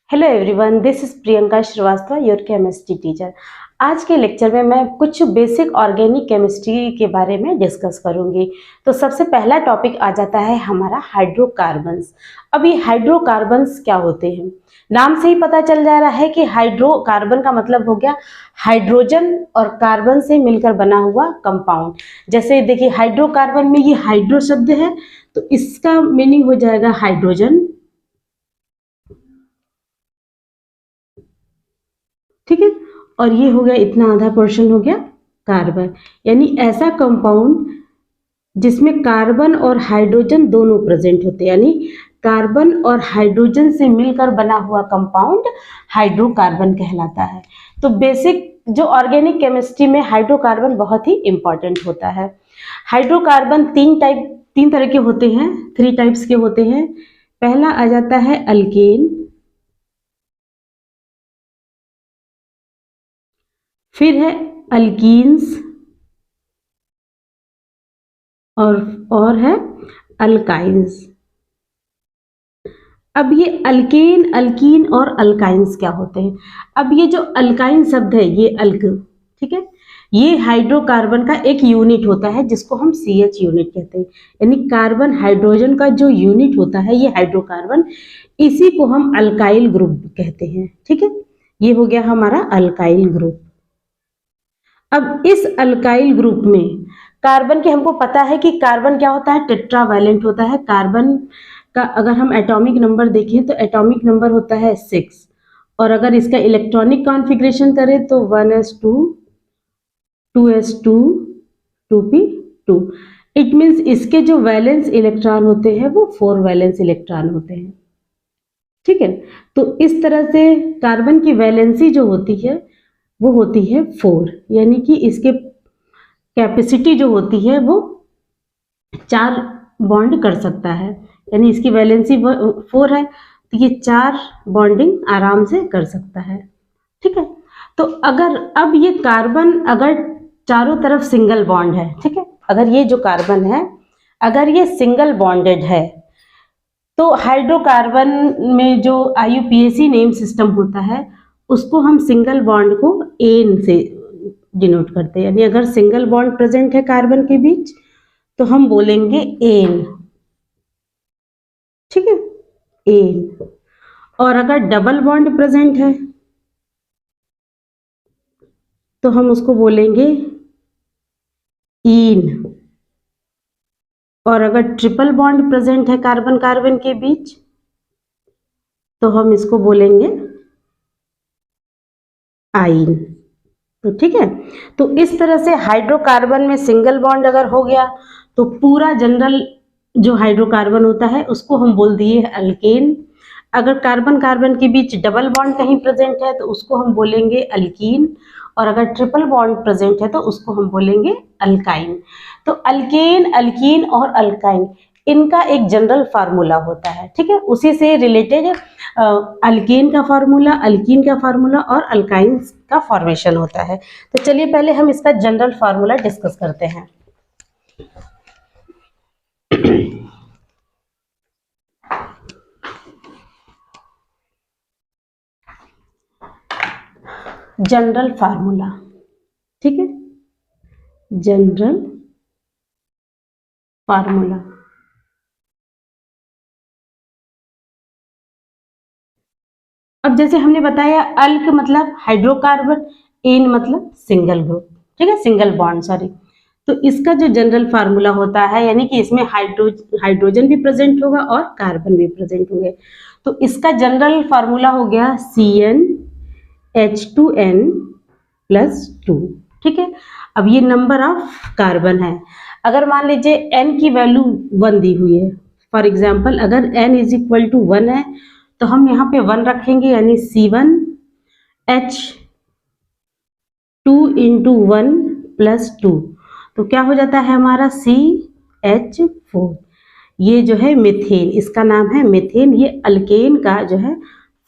Hello everyone, this is Priyanka Srivastava, your chemistry teacher. आज के lecture में मैं कुछ बेसिक ऑर्गेनिक केमिस्ट्री के बारे में डिस्कस करूंगी। तो सबसे पहला टॉपिक आ जाता है हमारा हाइड्रोकार्बन्स। अब ये हाइड्रोकार्बन्स क्या होते हैं? नाम से ही पता चल जा रहा है कि हाइड्रोकार्बन का मतलब हो गया हाइड्रोजन और कार्बन से मिलकर बना हुआ कंपाउंड। जैसे देखिए हाइड्रोकार्बन में ये हाइड्रो शब्द है तो इसका मीनिंग हो जाएगा हाइड्रोजन, ठीक है। और ये हो गया, इतना आधा पोर्शन हो गया कार्बन, यानी ऐसा कंपाउंड जिसमें कार्बन और हाइड्रोजन दोनों प्रेजेंट होते हैं, यानी कार्बन और हाइड्रोजन से मिलकर बना हुआ कंपाउंड हाइड्रोकार्बन कहलाता है। तो बेसिक जो ऑर्गेनिक केमिस्ट्री में हाइड्रोकार्बन बहुत ही इंपॉर्टेंट होता है। हाइड्रोकार्बन तीन तरह के होते हैं, 3 टाइप्स के होते हैं। पहला आ जाता है अल्केन, फिर है अल्कीन्स और है अल्काइंस। अब ये अल्केन, अल्कीन और अल्काइंस क्या होते हैं? अब ये जो अल्काइन शब्द है, ये अल्क, ठीक है, ये हाइड्रोकार्बन का एक यूनिट होता है जिसको हम CH यूनिट कहते हैं, यानी कार्बन हाइड्रोजन का जो यूनिट होता है ये हाइड्रोकार्बन, इसी को हम अल्काइल ग्रुप कहते हैं, ठीक है। ये हो गया हमारा अल्काइल ग्रुप। अब इस अल्काइल ग्रुप में कार्बन के हमको पता है कि कार्बन क्या होता है, टेट्रावैलेंट होता है। कार्बन का अगर हम एटॉमिक नंबर देखें तो एटॉमिक नंबर होता है 6, और अगर इसका इलेक्ट्रॉनिक कॉन्फ़िगरेशन करें तो 1s2 2s2 2p2। It means इसके जो वैलेंस इलेक्ट्रॉन होते हैं वो 4 वैलेंस इलेक्ट्रॉन होते हैं, ठीक है। तो इस तरह से कार्बन की वैलेंसी जो होती है वो होती है 4, यानी कि इसके कैपेसिटी जो होती है वो 4 बॉन्ड कर सकता है, यानी इसकी वैलेंसी 4 है तो ये 4 बॉन्डिंग आराम से कर सकता है, ठीक है। तो अगर अब ये कार्बन अगर चारों तरफ सिंगल बॉन्ड है, ठीक है, अगर ये जो कार्बन है अगर ये सिंगल बॉन्डेड है तो हाइड्रोकार्बन में जो IUPAC नेम सिस्टम होता है उसको हम सिंगल बॉन्ड को एन से डिनोट करते हैं, यानी अगर सिंगल बॉन्ड प्रेजेंट है कार्बन के बीच तो हम बोलेंगे एन, ठीक है, एन। और अगर डबल बॉन्ड प्रेजेंट है तो हम उसको बोलेंगे ईन। और अगर ट्रिपल बॉन्ड प्रेजेंट है कार्बन कार्बन के बीच तो हम इसको बोलेंगे आइन। तो ठीक है, तो इस तरह से हाइड्रोकार्बन में सिंगल बॉन्ड अगर हो गया तो पूरा जनरल जो हाइड्रोकार्बन होता है उसको हम बोल दिए अल्केन। अगर कार्बन कार्बन के बीच डबल बॉन्ड कहीं प्रेजेंट है तो उसको हम बोलेंगे अल्कीन, और अगर ट्रिपल बॉन्ड प्रेजेंट है तो उसको हम बोलेंगे अल्काइन। तो अल्केन, अल्कीन और अल्काइन इनका एक जनरल फार्मूला होता है, ठीक है। उसी से रिलेटेड अल्केन का फार्मूला, अल्कीन का फार्मूला और अल्काइन का फॉर्मेशन होता है। तो चलिए पहले हम इसका जनरल फार्मूला डिस्कस करते हैं। जनरल फार्मूला, ठीक है, जनरल फार्मूला। अब जैसे हमने बताया अल्क मतलब हाइड्रोकार्बन, एन मतलब सिंगल ग्रुप, ठीक है, सिंगल बॉन्ड, सॉरी। तो इसका जो जनरल फार्मूला होता है, यानी कि इसमें हाइड्रोजन भी प्रेजेंट होगा और कार्बन भी प्रेजेंट होंगे, तो इसका जनरल फार्मूला हो गया CnH2n+2, ठीक है। अब ये नंबर ऑफ कार्बन है। अगर मान लीजिए n की वैल्यू 1 दी हुई है, फॉर एग्जाम्पल अगर n = 1 है तो हम यहाँ पे 1 रखेंगे, यानी C1H2 × 1+2, तो क्या हो जाता है हमारा CH4। ये जो है मीथेन, इसका नाम है मीथेन। ये अल्केन का जो है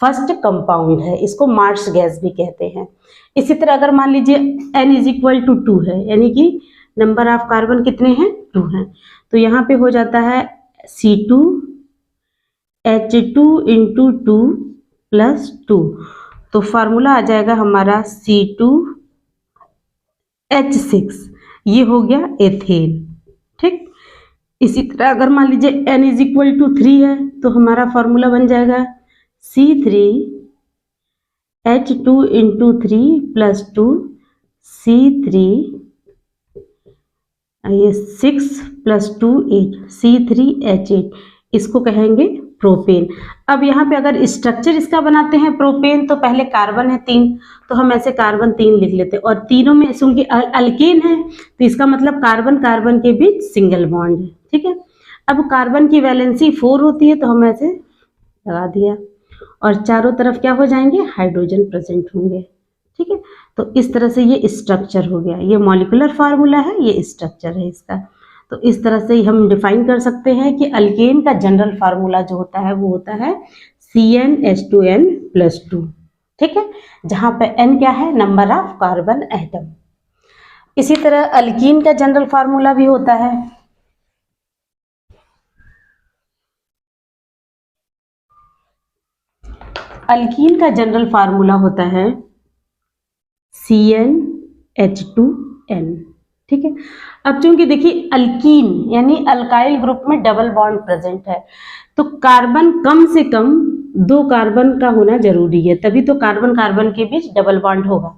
फर्स्ट कंपाउंड है, इसको मार्स गैस भी कहते हैं। इसी तरह अगर मान लीजिए n = 2 है, यानी कि नंबर ऑफ कार्बन कितने हैं, 2 हैं, तो यहाँ पे हो जाता है C2H2 × 2 +2, तो फार्मूला आ जाएगा हमारा C2H6, ये हो गया एथेन। ठीक, इसी तरह अगर मान लीजिए n = 3 है तो हमारा फार्मूला बन जाएगा C3H2 × 3 + 2 C3, ये 6 + 2 8 C3H8, इसको कहेंगे प्रोपेन। अब यहाँ पे अगर स्ट्रक्चर इसका बनाते हैं प्रोपेन, तो पहले कार्बन है 3, तो हम ऐसे कार्बन 3 लिख लेते हैं, और तीनों में चूंकि अल्केन है तो इसका मतलब कार्बन कार्बन के बीच सिंगल बॉन्ड है। ठीक है, अब कार्बन की वैलेंसी 4 होती है तो हम ऐसे लगा दिया, और चारों तरफ क्या हो जाएंगे, हाइड्रोजन प्रेजेंट होंगे। ठीक है, तो इस तरह से ये स्ट्रक्चर हो गया, ये मॉलिक्यूलर फार्मूला है, ये स्ट्रक्चर है इसका। तो इस तरह से हम डिफाइन कर सकते हैं कि अल्केन का जनरल फार्मूला जो होता है वो होता है CnH2n+2। ठीक है, जहां पे n क्या है, नंबर ऑफ कार्बन एटम। इसी तरह अल्कीन का जनरल फार्मूला भी होता है, अल्कीन का जनरल फार्मूला होता है CnH2n। ठीक है, अब चूंकि देखिए अल्कीन यानी अल्काइल ग्रुप में डबल बॉन्ड प्रेजेंट है, तो कार्बन कम से कम 2 कार्बन का होना जरूरी है, तभी तो कार्बन कार्बन के बीच डबल बॉन्ड होगा।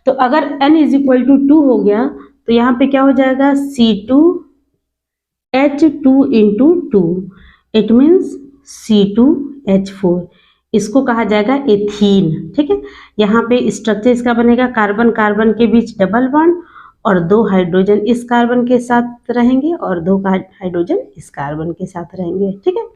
तो अगर n = 2 हो गया तो यहाँ पे क्या हो जाएगा, C2H2 × 2, इट मीन्स C2H4, इसको कहा जाएगा एथीन। ठीक है, यहाँ पे स्ट्रक्चर इसका बनेगा कार्बन कार्बन के बीच डबल बॉन्ड, और 2 हाइड्रोजन इस कार्बन के साथ रहेंगे और 2 हाइड्रोजन इस कार्बन के साथ रहेंगे। ठीक है,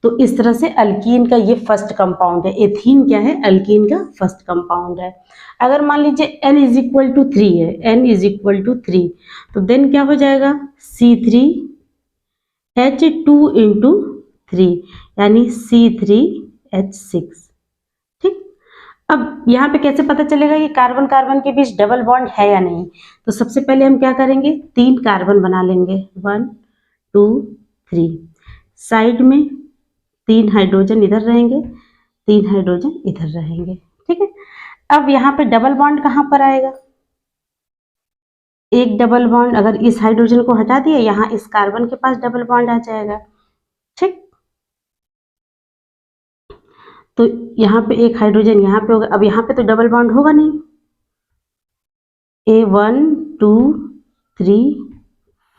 तो इस तरह से अल्कीन का ये फर्स्ट कंपाउंड है। एथीन क्या है, अल्कीन का फर्स्ट कंपाउंड है। अगर मान लीजिए n = 3 है, n = 3, तो देन क्या हो जाएगा, C3H2 × 3 यानी C3H6। ठीक, अब यहाँ पे कैसे पता चलेगा कि कार्बन कार्बन के बीच डबल बॉन्ड है या नहीं, तो सबसे पहले हम क्या करेंगे, 3 कार्बन बना लेंगे, 1 2 3, साइड में 3 हाइड्रोजन इधर रहेंगे, 3 हाइड्रोजन इधर रहेंगे। ठीक है, अब यहाँ पे डबल बॉन्ड कहाँ पर आएगा, एक डबल बॉन्ड अगर इस हाइड्रोजन को हटा दिए, यहाँ इस कार्बन के पास डबल बॉन्ड आ जाएगा। ठीक, तो यहाँ पे एक हाइड्रोजन यहाँ पे होगा, अब यहाँ पे तो डबल बॉन्ड होगा नहीं, A1 2 3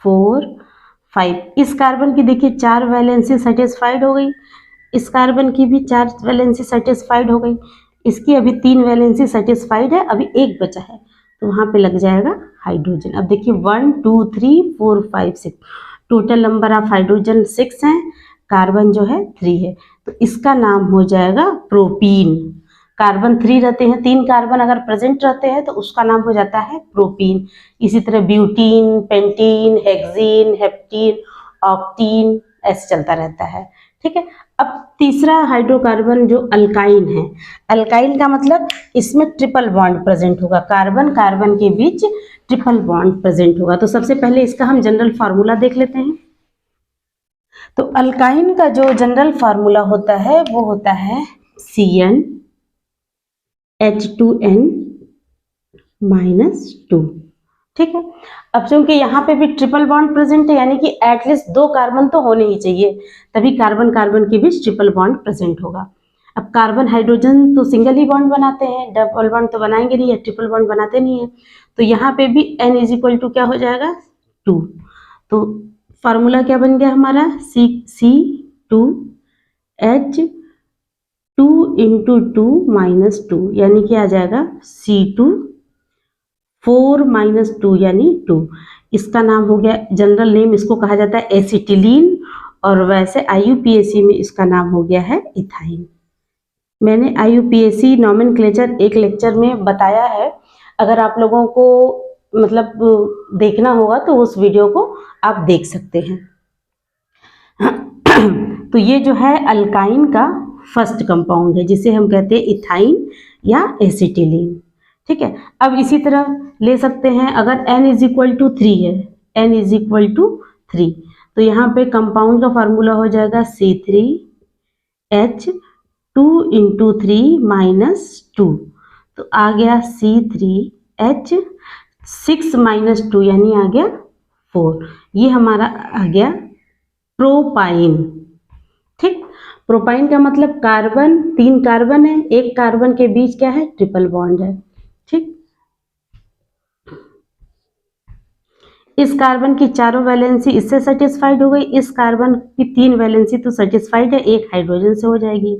4 5, इस कार्बन की देखिए 4 वैलेंसी सेटिस्फाइड हो गई, इस कार्बन की भी 4 वैलेंसी सेटिस्फाइड हो गई, इसकी अभी 3 वैलेंसी सेटिस्फाइड है, अभी एक बचा है, तो वहाँ पे लग जाएगा हाइड्रोजन। अब देखिए 1 2 3 4 5 6, टोटल नंबर ऑफ हाइड्रोजन 6 हैं, कार्बन जो है 3 है, तो इसका नाम हो जाएगा प्रोपीन। कार्बन 3 रहते हैं, 3 कार्बन अगर प्रेजेंट रहते हैं तो उसका नाम हो जाता है प्रोपीन। इसी तरह ब्यूटीन, पेंटीन, हेक्सीन, हेप्टीन, ऑक्टीन, ऐसे चलता रहता है। ठीक है, अब तीसरा हाइड्रोकार्बन जो अल्काइन है, अल्काइन का मतलब इसमें ट्रिपल बॉन्ड प्रेजेंट होगा, कार्बन कार्बन के बीच ट्रिपल बॉन्ड प्रेजेंट होगा। तो सबसे पहले इसका हम जनरल फार्मूला देख लेते हैं। तो अल्काइन का जो जनरल फार्मूला होता है वो होता है CnH2n-2। ठीक है, अब चूंकि यहाँ पे भी ट्रिपल बॉन्ड प्रेजेंट है, यानी कि एटलीस्ट 2 कार्बन तो होने ही चाहिए, तभी कार्बन कार्बन के बीच ट्रिपल बॉन्ड प्रेजेंट होगा। अब कार्बन हाइड्रोजन तो सिंगल ही बॉन्ड बनाते हैं, डबल बॉन्ड तो बनाएंगे नहीं, या ट्रिपल बॉन्ड बनाते नहीं है, तो यहाँ पे भी n = क्या हो जाएगा, 2। तो फार्मूला क्या बन गया हमारा, C2H2 × 2 - 2, यानी कि आ जाएगा C2 4 - 2 यानी 2। इसका नाम हो गया, जनरल नेम इसको कहा जाता है एसिटिलीन, और वैसे IUPAC में इसका नाम हो गया है इथाइन। मैंने IUPAC नॉमेनक्लेचर एक लेक्चर में बताया है, अगर आप लोगों को मतलब देखना होगा तो उस वीडियो को आप देख सकते हैं। तो ये जो है अल्काइन का फर्स्ट कंपाउंड है, जिसे हम कहते हैं इथाइन या एसिटिलीन। ठीक है, अब इसी तरह ले सकते हैं, अगर n = 3 है, n = 3, तो यहाँ पे कंपाउंड का फार्मूला हो जाएगा C3H5 2 इंटू 3 माइनस 2, तो आ गया C3H, 6 माइनस 2 यानी आ गया 4। ये हमारा आ गया प्रोपाइन। ठीक, प्रोपाइन का मतलब कार्बन, 3 कार्बन है, एक कार्बन के बीच क्या है, ट्रिपल बॉन्ड है। ठीक, इस कार्बन की चारों वैलेंसी इससे सेटिस्फाइड हो गई, इस कार्बन की 3 वैलेंसी तो सेटिस्फाइड है, एक हाइड्रोजन से हो जाएगी,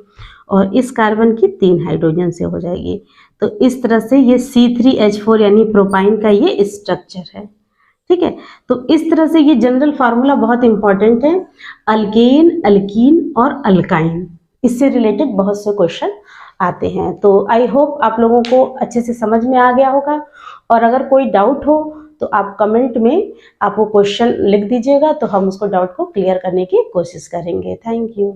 और इस कार्बन की 3 हाइड्रोजन से हो जाएगी। तो इस तरह से ये C3H4 यानी प्रोपाइन का ये स्ट्रक्चर है। ठीक है, तो इस तरह से ये जनरल फार्मूला बहुत इंपॉर्टेंट है, अल्केन, अल्कीन और अल्काइन, इससे रिलेटेड बहुत से क्वेश्चन आते हैं। तो आई होप आप लोगों को अच्छे से समझ में आ गया होगा, और अगर कोई डाउट हो तो आप कमेंट में आप वो क्वेश्चन लिख दीजिएगा, तो हम उसको डाउट को क्लियर करने की कोशिश करेंगे। Thank you.